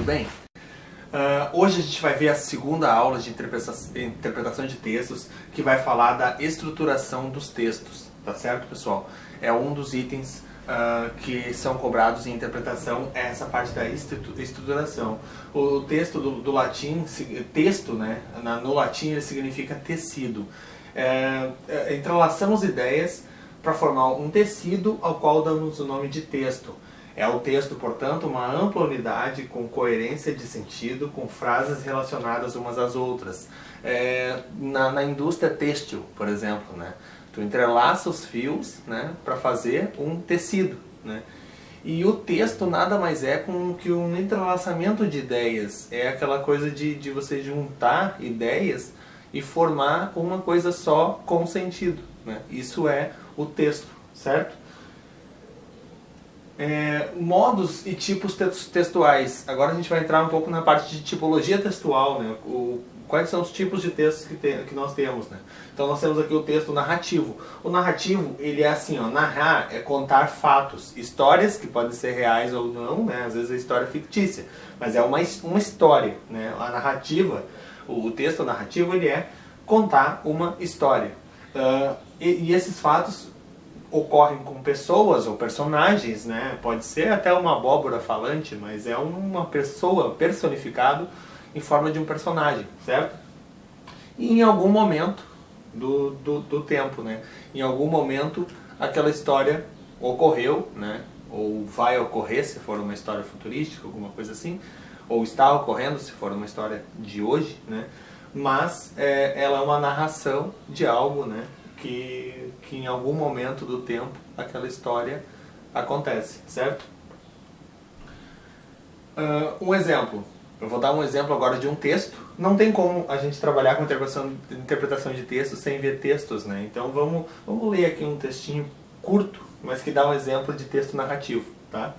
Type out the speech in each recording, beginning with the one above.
bem? Hoje a gente vai ver a segunda aula de interpretação de textos, que vai falar da estruturação dos textos, tá certo, pessoal? É um dos itens que são cobrados em interpretação, é essa parte da estruturação. O texto do latim, texto, né, no latim ele significa tecido. Entrelaçamos ideias para formar um tecido ao qual damos o nome de texto. É o texto, portanto, uma ampla unidade com coerência de sentido, com frases relacionadas umas às outras. Na indústria têxtil, por exemplo, né? Tu entrelaça os fios, né, para fazer um tecido, né? E o texto nada mais é que um entrelaçamento de ideias. É aquela coisa de você juntar ideias e formar uma coisa só com sentido, né? Isso é o texto, certo? Modos e tipos textuais. Agora a gente vai entrar um pouco na parte de tipologia textual, né? Quais são os tipos de textos que nós temos, né? Então nós temos aqui o texto narrativo. O narrativo, ele é assim, ó, narrar é contar fatos, histórias que podem ser reais ou não, né? Às vezes é história fictícia, mas é uma história, né? A narrativa, o texto narrativo, ele é contar uma história. E esses fatos ocorrem com pessoas ou personagens, né? Pode ser até uma abóbora falante, mas é uma pessoa personificada em forma de um personagem, certo? E em algum momento do tempo, né? Em algum momento aquela história ocorreu, né? Ou vai ocorrer se for uma história futurística, alguma coisa assim, ou está ocorrendo se for uma história de hoje, né? Mas ela é uma narração de algo, né? Que em algum momento do tempo aquela história acontece, certo? Um exemplo. Eu vou dar um exemplo agora de um texto. Não tem como a gente trabalhar com interpretação de texto sem ver textos, né? Então vamos ler aqui um textinho curto, mas que dá um exemplo de texto narrativo, tá?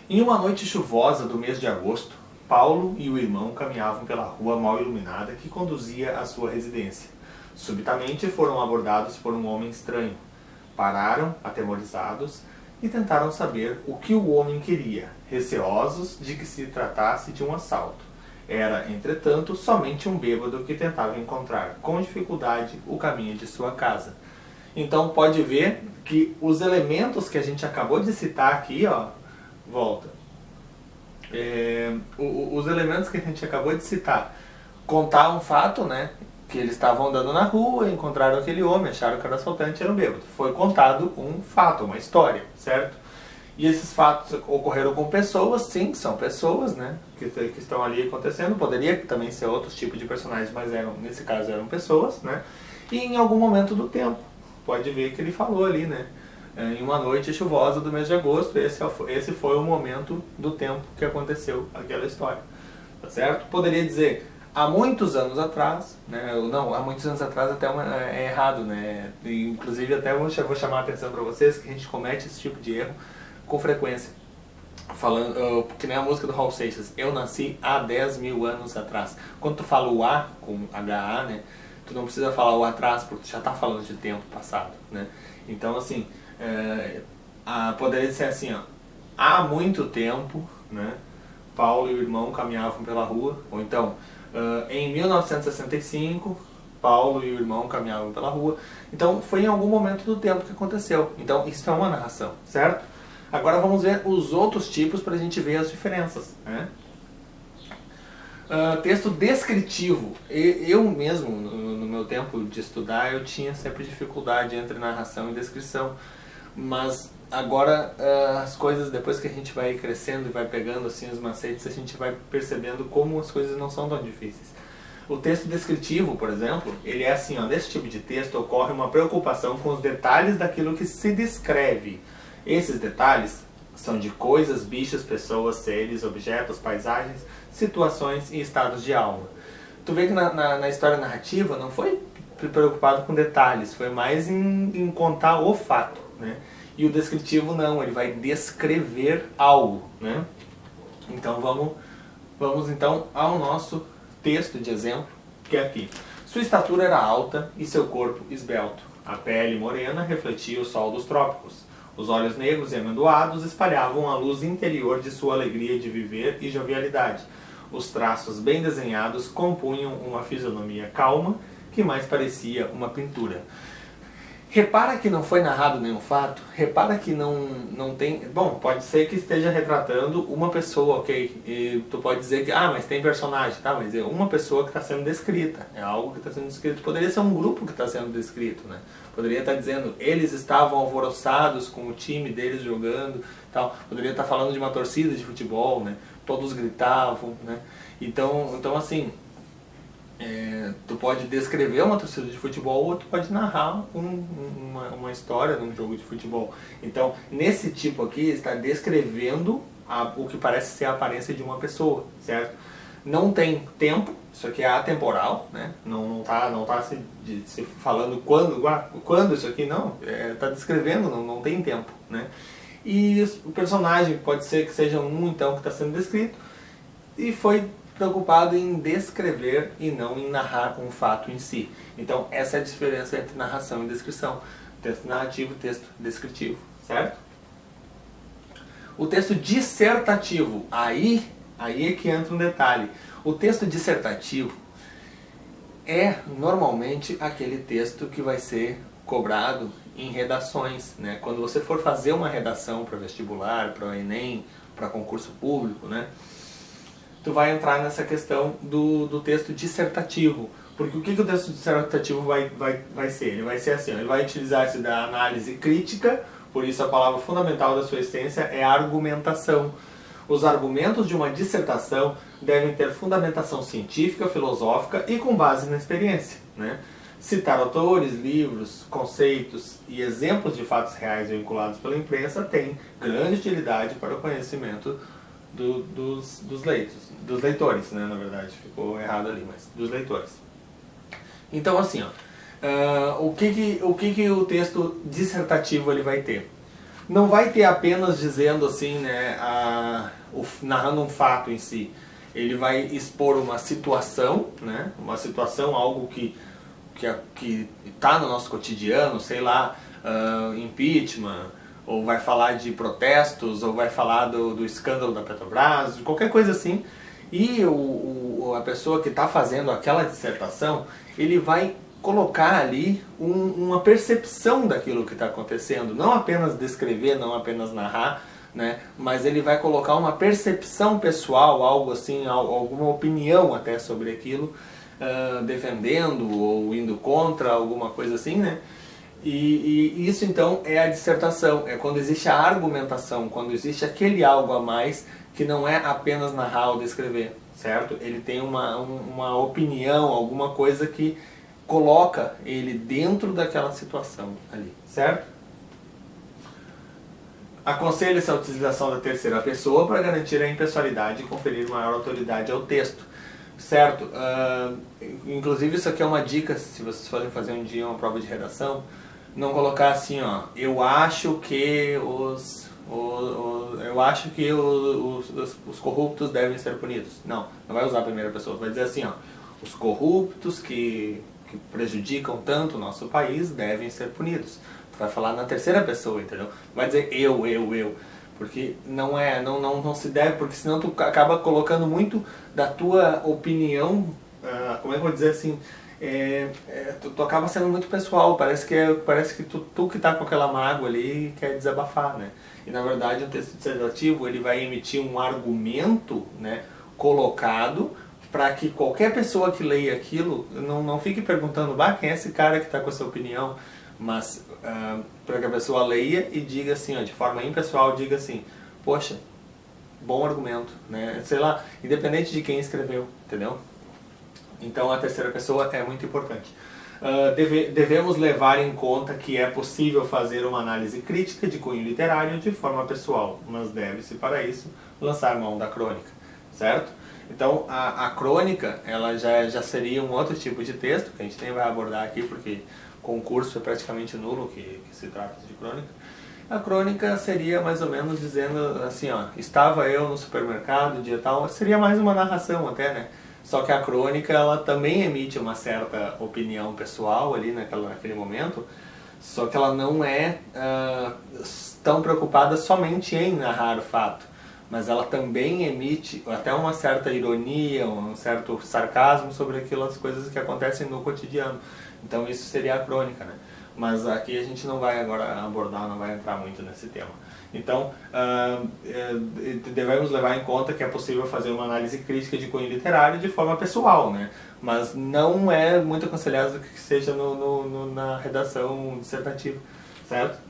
Em uma noite chuvosa do mês de agosto, Paulo e o irmão caminhavam pela rua mal iluminada que conduzia à sua residência. Subitamente foram abordados por um homem estranho. Pararam, atemorizados, e tentaram saber o que o homem queria, receosos de que se tratasse de um assalto. Era, entretanto, somente um bêbado que tentava encontrar, com dificuldade, o caminho de sua casa. Então pode ver que os elementos que a gente acabou de citar aqui, ó, volta. Os elementos que a gente acabou de citar, contar um fato, né? Que eles estavam andando na rua, encontraram aquele homem, acharam que era assaltante e era um bêbado. Foi contado um fato, uma história, certo? E esses fatos ocorreram com pessoas, sim, são pessoas, né, que estão ali acontecendo. Poderia também ser outros tipos de personagens, mas nesse caso eram pessoas, né? E em algum momento do tempo, pode ver que ele falou ali, né? Em uma noite chuvosa do mês de agosto, esse foi o momento do tempo que aconteceu aquela história, tá certo? Poderia dizer há muitos anos atrás, né? Não, há muitos anos atrás até é errado, né? Inclusive até vou chamar a atenção para vocês que a gente comete esse tipo de erro com frequência. Falando, que nem a música do Raul Seixas, eu nasci há 10 mil anos atrás. Quando tu fala o A com HA, né? Tu não precisa falar o atrás porque tu já está falando de tempo passado, né? Então assim, poderia ser assim, ó, há muito tempo, né? Paulo e o irmão caminhavam pela rua, ou então em 1965, Paulo e o irmão caminhavam pela rua. Então foi em algum momento do tempo que aconteceu. Então isso é uma narração, certo? Agora vamos ver os outros tipos para a gente ver as diferenças, né? Texto descritivo. Eu mesmo, no meu tempo de estudar, eu tinha sempre dificuldade entre narração e descrição. Mas agora as coisas, depois que a gente vai crescendo e vai pegando assim os macetes, a gente vai percebendo como as coisas não são tão difíceis. O texto descritivo, por exemplo, ele é assim, ó, nesse tipo de texto ocorre uma preocupação com os detalhes daquilo que se descreve. Esses detalhes são de coisas, bichos, pessoas, seres, objetos, paisagens, situações e estados de alma. Tu vê que na história narrativa não foi preocupado com detalhes, foi mais em contar o fato, né? E o descritivo não, ele vai descrever algo, né? Então vamos então ao nosso texto de exemplo, que é aqui. Sua estatura era alta e seu corpo esbelto. A pele morena refletia o sol dos trópicos. Os olhos negros e amendoados espalhavam a luz interior de sua alegria de viver e jovialidade. Os traços bem desenhados compunham uma fisionomia calma que mais parecia uma pintura. Repara que não foi narrado nenhum fato, repara que não tem... Bom, pode ser que esteja retratando uma pessoa, ok? E tu pode dizer que, mas tem personagem, tá? Mas é uma pessoa que está sendo descrita, é algo que está sendo descrito. Poderia ser um grupo que está sendo descrito, né? Poderia estar dizendo, eles estavam alvoroçados com o time deles jogando, tal. Poderia estar falando de uma torcida de futebol, né? Todos gritavam, né? Então assim... tu pode descrever uma torcida de futebol ou tu pode narrar uma história num jogo de futebol. Então, nesse tipo aqui, está descrevendo o que parece ser a aparência de uma pessoa, certo? Não tem tempo, isso aqui é atemporal, né? Não tá se falando quando isso aqui, não. Está descrevendo, não tem tempo, né? E o personagem pode ser que seja então, que está sendo descrito, e foi preocupado em descrever e não em narrar um fato em si. Então, essa é a diferença entre narração e descrição. Texto narrativo e texto descritivo, certo? O texto dissertativo, aí é que entra um detalhe. O texto dissertativo é normalmente aquele texto que vai ser cobrado em redações, né? Quando você for fazer uma redação para vestibular, para o Enem, para concurso público, né? Tu vai entrar nessa questão do texto dissertativo. Porque o que o texto dissertativo vai ser? Ele vai ser assim, ele vai utilizar-se da análise crítica, por isso a palavra fundamental da sua essência é argumentação. Os argumentos de uma dissertação devem ter fundamentação científica, filosófica e com base na experiência, né? Citar autores, livros, conceitos e exemplos de fatos reais vinculados pela imprensa tem grande utilidade para o conhecimento dos leitores, né? Na verdade, ficou errado ali, mas dos leitores. Então, assim, o que o texto dissertativo ele vai ter? Não vai ter apenas dizendo assim, né, narrando um fato em si. Ele vai expor uma situação, né? Uma situação, algo que está no nosso cotidiano, sei lá, impeachment, ou vai falar de protestos, ou vai falar do escândalo da Petrobras, de qualquer coisa assim. E a pessoa que está fazendo aquela dissertação, ele vai colocar ali uma percepção daquilo que está acontecendo. Não apenas descrever, não apenas narrar, né? Mas ele vai colocar uma percepção pessoal, algo assim, alguma opinião até sobre aquilo, defendendo ou indo contra, alguma coisa assim, né? E isso então é a dissertação, é quando existe a argumentação, quando existe aquele algo a mais que não é apenas narrar ou descrever, certo? Ele tem uma opinião, alguma coisa que coloca ele dentro daquela situação ali, certo? Aconselha-se a utilização da terceira pessoa para garantir a impessoalidade e conferir maior autoridade ao texto, certo? Inclusive isso aqui é uma dica, se vocês forem fazer um dia uma prova de redação, não colocar assim, eu acho que os corruptos devem ser punidos. Não vai usar a primeira pessoa, vai dizer assim, os corruptos que prejudicam tanto o nosso país devem ser punidos. Tu vai falar na terceira pessoa, entendeu? Vai dizer eu, porque não se deve, porque senão tu acaba colocando muito da tua opinião, como é que eu vou dizer assim, tu acaba sendo muito pessoal, parece que tu que tá com aquela mágoa ali quer desabafar, né? E na verdade o texto dissertativo ele vai emitir um argumento, né, colocado para que qualquer pessoa que leia aquilo não fique perguntando, quem é esse cara que está com essa opinião, mas para que a pessoa leia e diga assim, de forma impessoal, diga assim, poxa, bom argumento, né? Sei lá, independente de quem escreveu, entendeu? Então a terceira pessoa é muito importante. Devemos levar em conta que é possível fazer uma análise crítica de cunho literário de forma pessoal, mas deve-se para isso lançar mão da crônica, certo? Então a crônica ela já seria um outro tipo de texto que a gente nem vai abordar aqui porque concurso é praticamente nulo que se trata de crônica. A crônica seria mais ou menos dizendo assim, estava eu no supermercado dia tal, seria mais uma narração até, né? Só que a crônica ela também emite uma certa opinião pessoal ali naquele momento, só que ela não é tão preocupada somente em narrar o fato, mas ela também emite até uma certa ironia, um certo sarcasmo sobre aquelas coisas que acontecem no cotidiano. Então isso seria a crônica, né? Mas aqui a gente não vai agora abordar, não vai entrar muito nesse tema. Então, devemos levar em conta que é possível fazer uma análise crítica de cunho literário de forma pessoal, né? Mas não é muito aconselhável que seja na redação dissertativa, certo?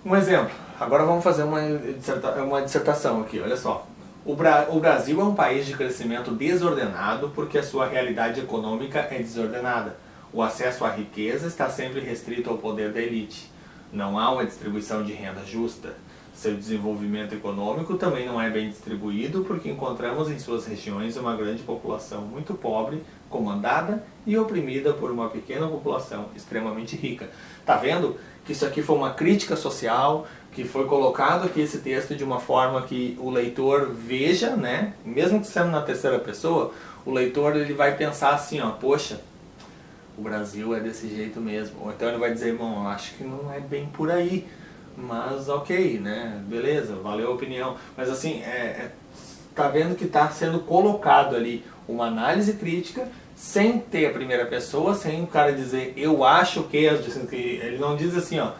Um exemplo, agora vamos fazer uma dissertação aqui, olha só. O Brasil é um país de crescimento desordenado porque a sua realidade econômica é desordenada. O acesso à riqueza está sempre restrito ao poder da elite. Não há uma distribuição de renda justa. Seu desenvolvimento econômico também não é bem distribuído porque encontramos em suas regiões uma grande população muito pobre, comandada e oprimida por uma pequena população extremamente rica. Tá vendo que isso aqui foi uma crítica social, que foi colocado aqui esse texto de uma forma que o leitor veja, né? Mesmo que sendo na terceira pessoa, o leitor ele vai pensar assim, ó, poxa, o Brasil é desse jeito mesmo. Ou então ele vai dizer, bom, eu acho que não é bem por aí, mas ok, né? Beleza, valeu a opinião. Mas assim, tá vendo que está sendo colocado ali uma análise crítica sem ter a primeira pessoa, sem o cara dizer eu acho que, ele não diz assim, ó,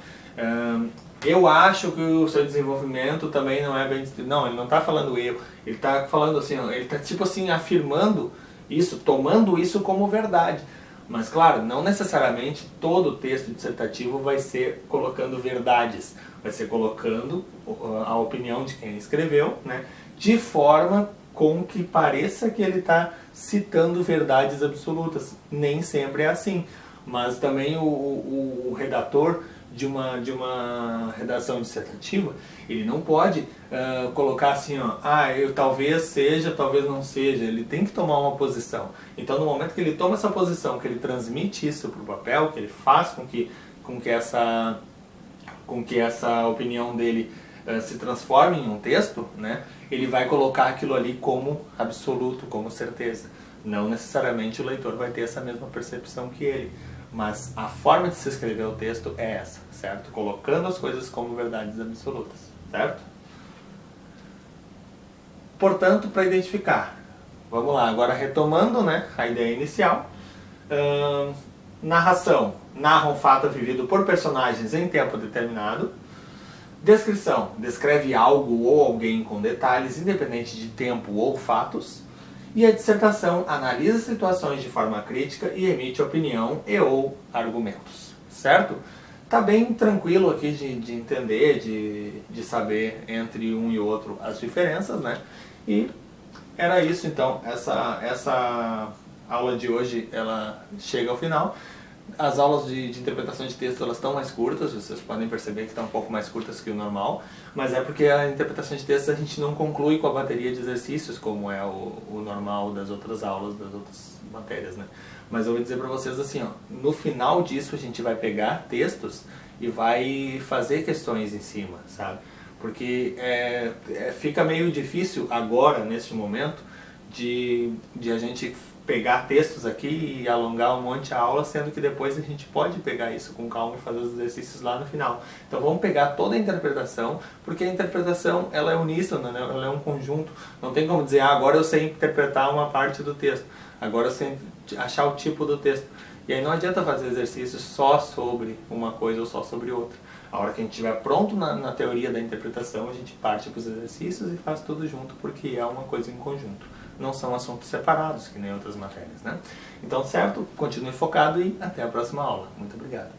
eu acho que o seu desenvolvimento também não é bem distribuído. Não, ele não está falando eu, ele está falando assim, ó, ele está tipo assim afirmando isso, tomando isso como verdade. Mas claro, não necessariamente todo o texto dissertativo vai ser colocando verdades, vai ser colocando a opinião de quem escreveu, né, de forma com que pareça que ele está citando verdades absolutas. Nem sempre é assim, mas também o redator de uma redação dissertativa, ele não pode colocar assim, ó, eu talvez seja, talvez não seja, ele tem que tomar uma posição. Então no momento que ele toma essa posição, que ele transmite isso para o papel, que ele faz com que essa opinião dele se transforme em um texto, né, ele vai colocar aquilo ali como absoluto, como certeza. Não necessariamente o leitor vai ter essa mesma percepção que ele, mas a forma de se escrever o texto é essa, certo? Colocando as coisas como verdades absolutas, certo? Portanto, para identificar, vamos lá, agora retomando, né, a ideia inicial, narração, narra um fato vivido por personagens em tempo determinado. Descrição, descreve algo ou alguém com detalhes, independente de tempo ou fatos. E a dissertação analisa situações de forma crítica e emite opinião e ou argumentos, certo? Tá bem tranquilo aqui de entender, de saber entre um e outro as diferenças, né? E era isso então, essa aula de hoje ela chega ao final. As aulas de interpretação de texto elas estão mais curtas, vocês podem perceber que estão um pouco mais curtas que o normal, mas é porque a interpretação de texto a gente não conclui com a bateria de exercícios, como é o normal das outras aulas, das outras matérias, né? Mas eu vou dizer para vocês assim, ó, no final disso a gente vai pegar textos e vai fazer questões em cima, sabe? Porque fica meio difícil agora, neste momento, de a gente pegar textos aqui e alongar um monte a aula, sendo que depois a gente pode pegar isso com calma e fazer os exercícios lá no final. Então vamos pegar toda a interpretação, porque a interpretação ela é uníssona, né? Ela é um conjunto. Não tem como dizer, agora eu sei interpretar uma parte do texto, agora eu sei achar o tipo do texto. E aí não adianta fazer exercícios só sobre uma coisa ou só sobre outra. A hora que a gente estiver pronto na teoria da interpretação, a gente parte para os exercícios e faz tudo junto, porque é uma coisa em conjunto. Não são assuntos separados, que nem outras matérias, né? Então, certo? Continue focado e até a próxima aula. Muito obrigado.